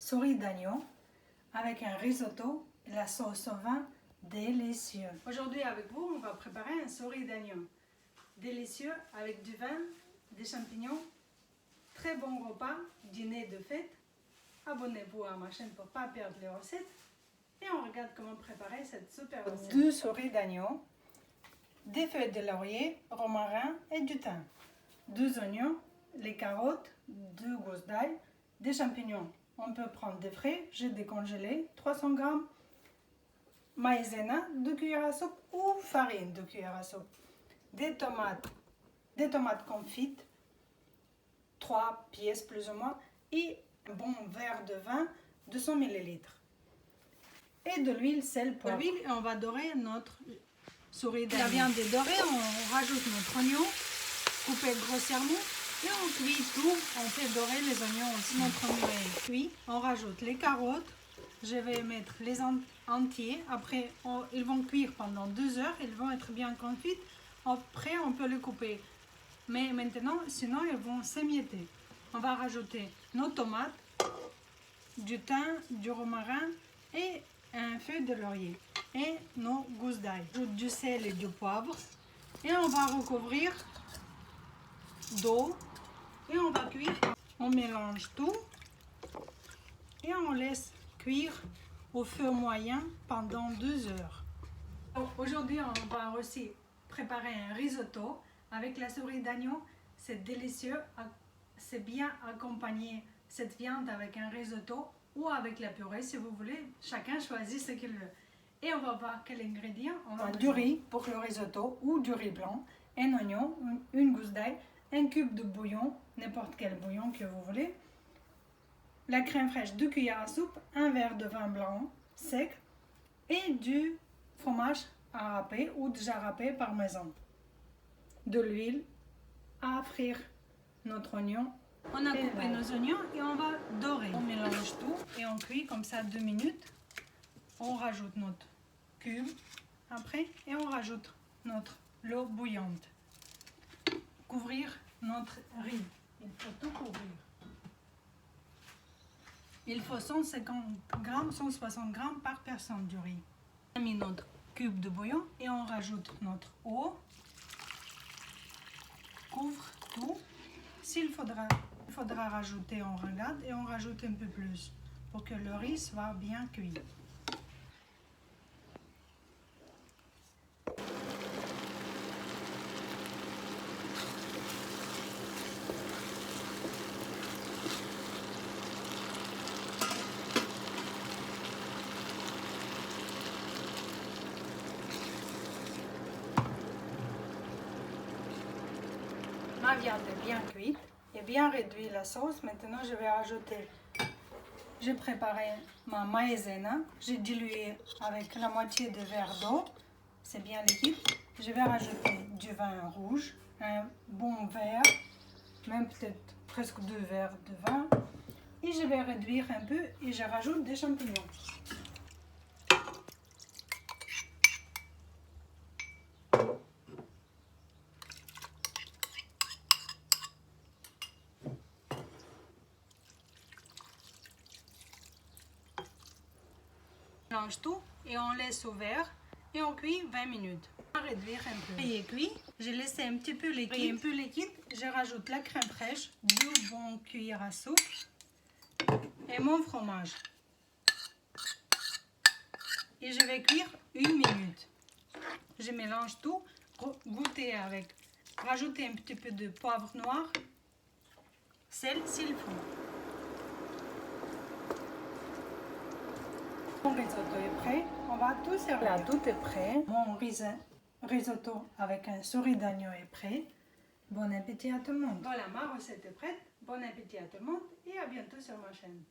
souris d'agneau avec un risotto et la sauce au vin délicieux. Aujourd'hui avec vous, on va préparer un souris d'agneau délicieux avec du vin, des champignons. Très bon repas, dîner de fête. Abonnez-vous à ma chaîne pour ne pas perdre les recettes. Et on regarde comment préparer cette super recette. 2 souris d'agneau, des feuilles de laurier, romarin et du thym. 2 oignons, les carottes, 2 gousses d'ail, des champignons. On peut prendre des frais, j'ai décongelé, 300 g, maïzena, 2 cuillères à soupe ou farine, 2 cuillères à soupe. Des tomates confites, 3 pièces plus ou moins, et un bon verre de vin, 200 ml. Et de l'huile, sel, poivre. De l'huile, et on va dorer notre souris d'agneau. La viande est dorée, on rajoute notre oignon, coupé grossièrement, et on cuit tout. On fait dorer les oignons aussi. Notre oignon est cuit. On rajoute les carottes. Je vais mettre les entiers. Après, ils vont cuire pendant 2 heures. Ils vont être bien confits. Après, on peut les couper. Mais maintenant, sinon, ils vont s'émietter. On va rajouter nos tomates, du thym, du romarin et un feuille de laurier. Et nos gousses d'ail. J'ajoute du sel et du poivre. Et on va recouvrir d'eau. Et on va cuire. On mélange tout. Et on laisse cuire au feu moyen pendant 2 heures. Aujourd'hui, on va aussi préparer un risotto avec la souris d'agneau. C'est délicieux. C'est bien accompagner cette viande avec un risotto ou avec la purée si vous voulez. Chacun choisit ce qu'il veut. Et on va voir quels ingrédients on a. Du riz pour le risotto ou du riz blanc, un oignon, une gousse d'ail, un cube de bouillon, n'importe quel bouillon que vous voulez, la crème fraîche, 2 cuillères à soupe, un verre de vin blanc sec et du fromage à râper ou déjà râpé parmesan. De l'huile à frire notre oignon. On a coupé nos oignons et on va dorer. On mélange tout et on cuit comme ça 2 minutes. On rajoute notre cube après et on rajoute notre eau bouillante. Couvrir notre riz. Il faut tout couvrir. Il faut 150 g, 160 g par personne du riz. On a mis notre cube de bouillon et on rajoute notre eau. Couvre tout. S'il faudra rajouter, on regarde et on rajoute un peu plus pour que le riz soit bien cuit. Ma viande est bien cuite et bien réduit la sauce. Maintenant, je vais ajouter, j'ai préparé ma maïzena. J'ai dilué avec la moitié de verre d'eau. C'est bien liquide. Je vais rajouter du vin rouge, un bon verre, même peut-être presque 2 verres de vin. Et je vais réduire un peu et je rajoute des champignons. On mélange tout et on laisse ouvert et on cuit 20 minutes. On va réduire un peu. Il est cuit, j'ai laissé un petit peu liquide. Je rajoute la crème fraîche, 2 bonnes cuillères à soupe et mon fromage. Et je vais cuire 1 minute. Je mélange tout, goûter avec, rajouter un petit peu de poivre noir, sel s'il faut. Mon risotto est prêt, on va tout servir. Là, tout est prêt. Mon risotto avec un souris d'agneau est prêt. Bon appétit à tout le monde. Voilà, ma recette est prête. Bon appétit à tout le monde et à bientôt sur ma chaîne.